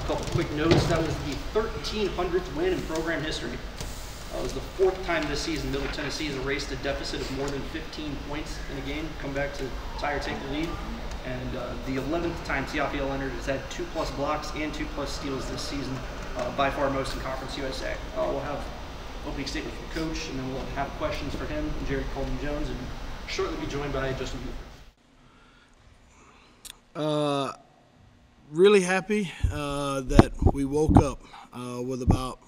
A couple quick notes. That was the 1,300th win in program history. It was the 4th time this season Middle Tennessee has erased a deficit of more than 15 points in a game, come back to tie or take the lead. And the 11th time TFL Leonard has had 2+ blocks and 2+ steals this season, by far most in Conference USA. We'll have opening statement from Coach, and then we'll have questions for him and Jared Coleman-Jones, and shortly be joined by Justin Buford. Really happy that we woke up with about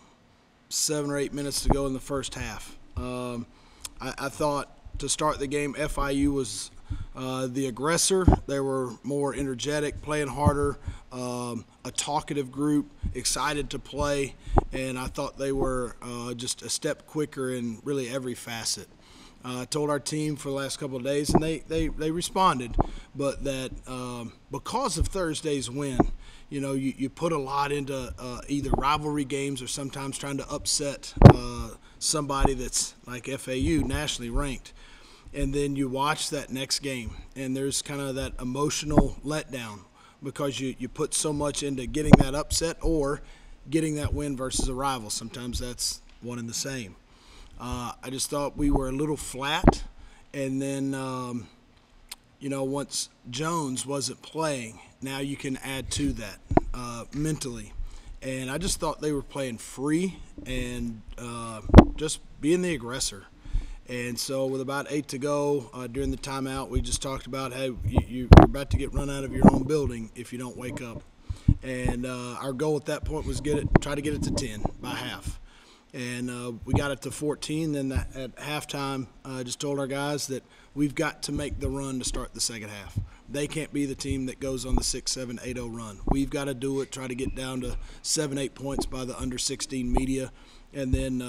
7 or 8 minutes to go in the first half. I thought to start the game, FIU was the aggressor. They were more energetic, playing harder, a talkative group, excited to play, and I thought they were just a step quicker in really every facet. I told our team for the last couple of days, and they responded, but that because of Thursday's win, you know, you put a lot into either rivalry games or sometimes trying to upset somebody that's like FAU, nationally ranked. And then you watch that next game, and there's kind of that emotional letdown because you put so much into getting that upset or getting that win versus a rival. Sometimes that's one and the same. I just thought we were a little flat, and then, you know, once Jones wasn't playing, now you can add to that mentally. And I just thought they were playing free and just being the aggressor. And so with about 8 to go during the timeout, we just talked about, hey, you're about to get run out of your own building if you don't wake up. And our goal at that point was try to get it to 10 by half. And we got it to 14. Then at halftime, just told our guys that we've got to make the run to start the second half. They can't be the team that goes on the 6-7, 8-0 run. We've got to do it, try to get down to 7, 8 points by the under-16 media, and then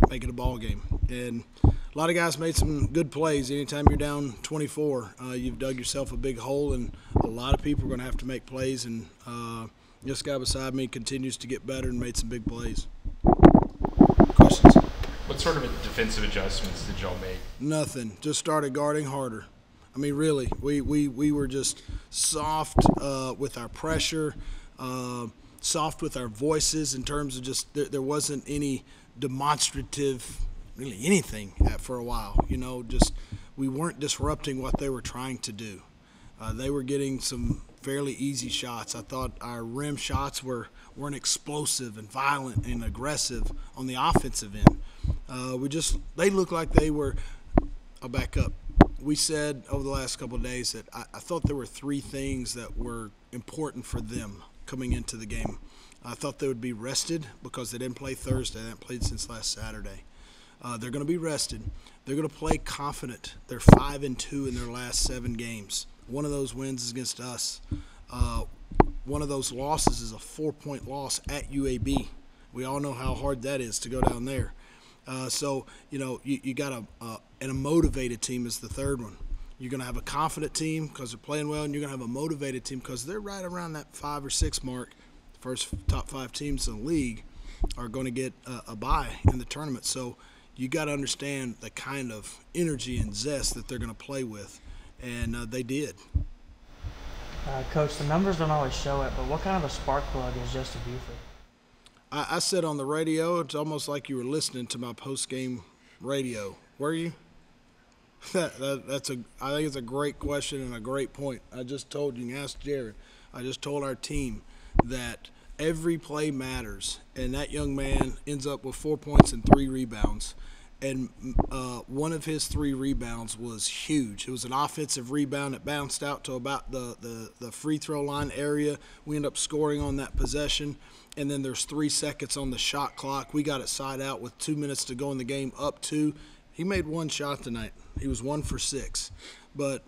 make it a ball game. And a lot of guys made some good plays. Anytime you're down 24, you've dug yourself a big hole, and a lot of people are going to have to make plays. And this guy beside me continues to get better and made some big plays. Questions? What sort of defensive adjustments did y'all make? Nothing. Just started guarding harder. I mean, really, we were just soft with our pressure, soft with our voices in terms of just there wasn't any demonstrative, really anything for a while. You know, just we weren't disrupting what they were trying to do. They were getting some fairly easy shots. I thought our rim shots weren't explosive and violent and aggressive on the offensive end. They looked like they were. I'll back up. We said over the last couple of days that I thought there were 3 things that were important for them coming into the game. I thought they would be rested because they didn't play Thursday. They haven't played since last Saturday. They're going to be rested. They're going to play confident. They're 5-2 in their last 7 games. One of those wins is against us. One of those losses is a 4-point loss at UAB. We all know how hard that is to go down there. So, you know, you got a motivated team is the third one. You're going to have a confident team because they're playing well, and you're going to have a motivated team because they're right around that 5 or 6 mark. The first top 5 teams in the league are going to get a bye in the tournament. So you got to understand the kind of energy and zest that they're going to play with, and they did. Coach, the numbers don't always show it, but what kind of a spark plug is Justin Buford? I said on the radio, it's almost like you were listening to my post-game radio. Were you? I think it's a great question and a great point. I just told you, and ask Jared, I just told our team that every play matters, and that young man ends up with 4 points and 3 rebounds. And one of his 3 rebounds was huge. It was an offensive rebound that bounced out to about the free throw line area. We ended up scoring on that possession. And then there's 3 seconds on the shot clock. We got it side out with 2 minutes to go in the game, up 2. He made 1 shot tonight. He was 1 for 6. But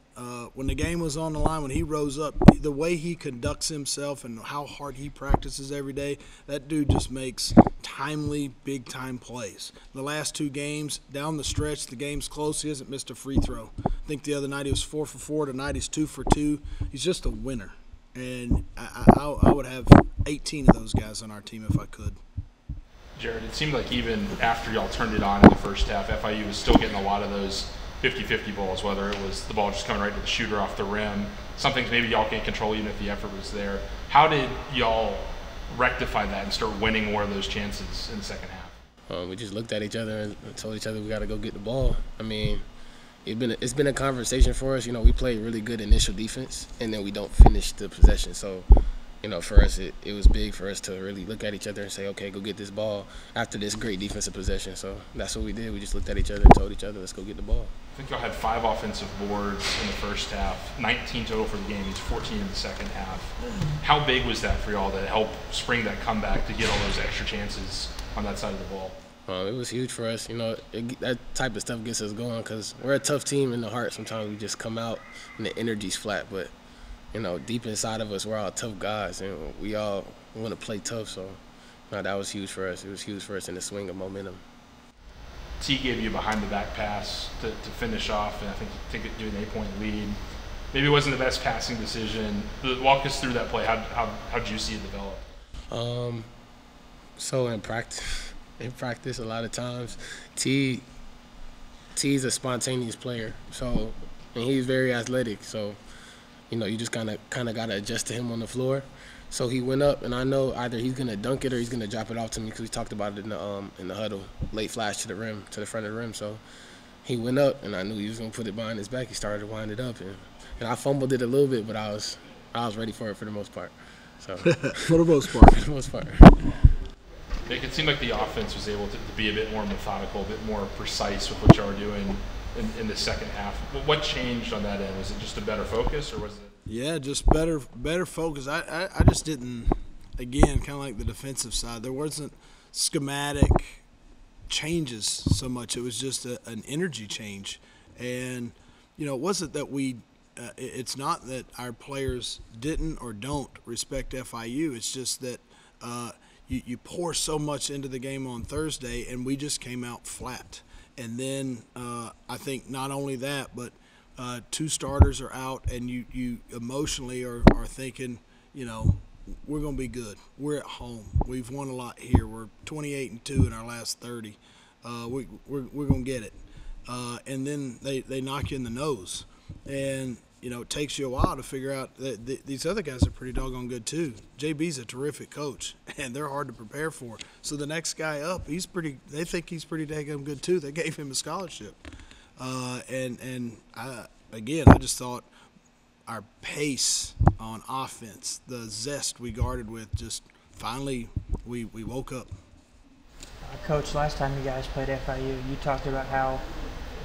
when the game was on the line, when he rose up, the way he conducts himself and how hard he practices every day, that dude just makes timely, big-time plays. The last 2 games, down the stretch, the game's close. He hasn't missed a free throw. I think the other night he was 4 for 4. Tonight he's 2 for 2. He's just a winner. And I would have 18 of those guys on our team if I could. Jared, it seemed like even after y'all turned it on in the first half, FIU was still getting a lot of those 50-50 balls, whether it was the ball just coming right to the shooter off the rim, some things maybe y'all can't control even if the effort was there. How did y'all rectify that and start winning more of those chances in the second half? We just looked at each other and told each other we got to go get the ball. I mean, it's been a conversation for us. You know, we played really good initial defense, and then we don't finish the possession. So, you know, for us, it was big for us to really look at each other and say, okay, go get this ball after this great defensive possession. So that's what we did. We just looked at each other and told each other, let's go get the ball. I think y'all had 5 offensive boards in the first half, 19 total for the game. It's 14 in the second half. How big was that for y'all to help spring that comeback to get all those extra chances on that side of the ball? It was huge for us. You know, that type of stuff gets us going because we're a tough team in the heart. Sometimes we just come out and the energy's flat, but you know, deep inside of us, we're all tough guys, and we all want to play tough. So, no, that was huge for us. It was huge for us in the swing of momentum. T gave you a behind-the-back pass to finish off, and I think it gave an 8-point lead. Maybe it wasn't the best passing decision. Walk us through that play. How did you see it develop? So in practice, a lot of times, T's a spontaneous player. So, and he's very athletic. So, you know, you just kind of got to adjust to him on the floor. So he went up, and I know either he's gonna dunk it or he's gonna drop it off to me because we talked about it in the huddle, late flash to the rim, to the front of the rim. So he went up, and I knew he was gonna put it behind his back. He started to wind it up, and I fumbled it a little bit, but I was ready for it for the most part. So For the most part. For the most part. It seemed like the offense was able to be a bit more methodical, a bit more precise with what y'all were doing in the second half. What changed on that end? Was it just a better focus, or was it? Yeah, just better focus. I just didn't, again, kind of like the defensive side. There wasn't schematic changes so much. It was just an energy change. And, you know, it wasn't that it's not that our players didn't or don't respect FIU. It's just that you pour so much into the game on Thursday, and we just came out flat. And then I think not only that, but 2 starters are out, and you emotionally are thinking, you know, we're going to be good. We're at home. We've won a lot here. We're 28-2 in our last 30. We're going to get it. And then they knock you in the nose. And, you know, it takes you a while to figure out that these other guys are pretty doggone good too. JB's a terrific coach, and they're hard to prepare for. So the next guy up, they think he's pretty daggone good too. They gave him a scholarship. I just thought our pace on offense, the zest we guarded with, just finally we woke up. Coach, last time you guys played FIU, you talked about how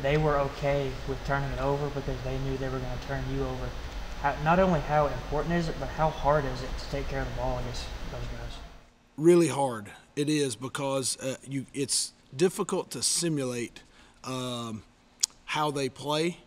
they were okay with turning it over because they knew they were going to turn you over. Not only how important is it, but how hard is it to take care of the ball against those guys? Really hard. It is because it's difficult to simulate how they play.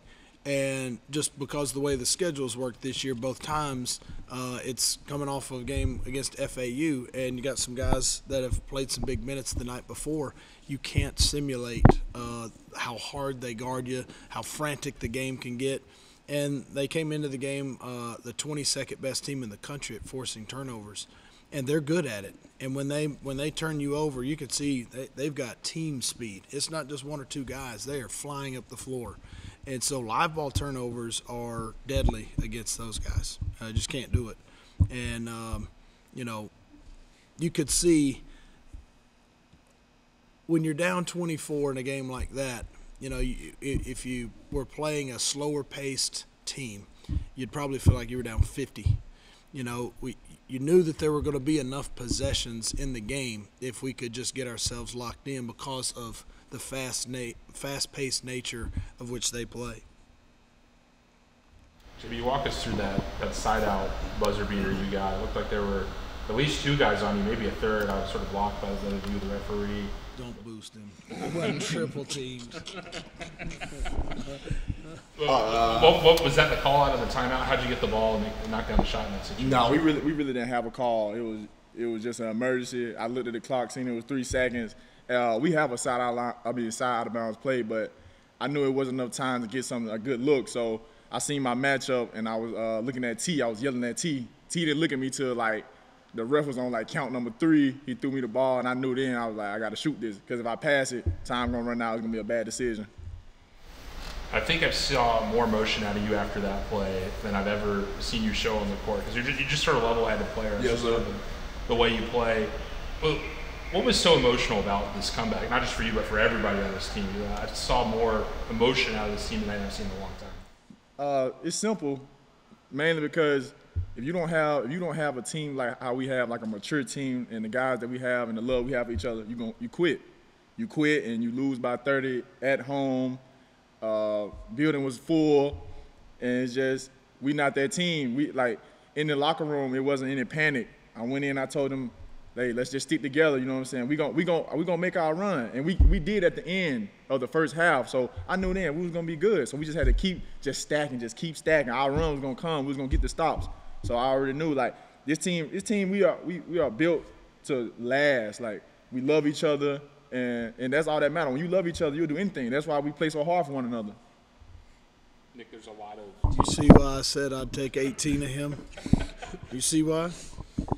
And just because the way the schedules work this year, both times, it's coming off of a game against FAU, and you got some guys that have played some big minutes the night before. You can't simulate how hard they guard you, how frantic the game can get. And they came into the game the 22nd best team in the country at forcing turnovers, and they're good at it. And when they turn you over, you can see they've got team speed. It's not just 1 or 2 guys. They are flying up the floor. And so live ball turnovers are deadly against those guys. Just can't do it. And, you know, you could see when you're down 24 in a game like that, you know, if you were playing a slower-paced team, you'd probably feel like you were down 50. You know, you knew that there were going to be enough possessions in the game if we could just get ourselves locked in because of the fast-paced nature of which they play. Maybe you walk us through that side-out buzzer beater you got. It looked like there were at least 2 guys on you, maybe a third. I was sort of blocked by the referee. Don't boost him. We're triple teamed. What was that, the call out of the timeout? How'd you get the ball and knock down the shot in that situation? No, we really didn't have a call. It was just an emergency. I looked at the clock, seen it was 3 seconds. We have a side out of bounds play, but I knew it wasn't enough time to get a good look. So I seen my matchup, and I was looking at T. I was yelling at T. T didn't look at me till like the ref was on like count number 3. He threw me the ball, and I knew then I was like, I got to shoot this because if I pass it, time gonna run out. It's gonna be a bad decision. I think I saw more motion out of you after that play than I've ever seen you show on the court because you're just sort of level-headed player. Yes, sir. the way you play. But what was so emotional about this comeback? Not just for you, but for everybody on this team. I saw more emotion out of this team than I've seen in a long time. It's simple, mainly because if you don't have a team like how we have, like a mature team, and the guys that we have and the love we have for each other, you quit. You quit and you lose by 30 at home. Building was full, and it's just we not that team. We like in the locker room, it wasn't any panic. I went in, I told them, hey, let's just stick together. You know what I'm saying? We gonna make our run, and we did at the end of the first half. So I knew then we was gonna be good. So we just had to keep keep stacking. Our run was gonna come. We was gonna get the stops. So I already knew, like, this team we are built to last. Like, we love each other, and that's all that matters. When you love each other, you'll do anything. That's why we play so hard for one another. Nick, there's a lot of. You see why I said I'd take 18 of him? You see why?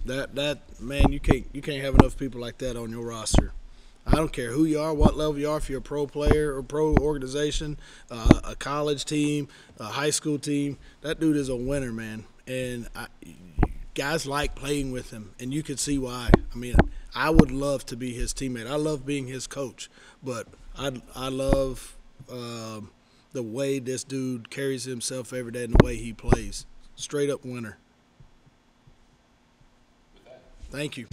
That man, you can't have enough people like that on your roster. I don't care who you are, what level you are, if you're a pro player or pro organization, a college team, a high school team. That dude is a winner, man. And guys like playing with him, and you can see why. I mean, I would love to be his teammate. I love being his coach, but I love the way this dude carries himself every day and the way he plays. Straight up winner. Thank you.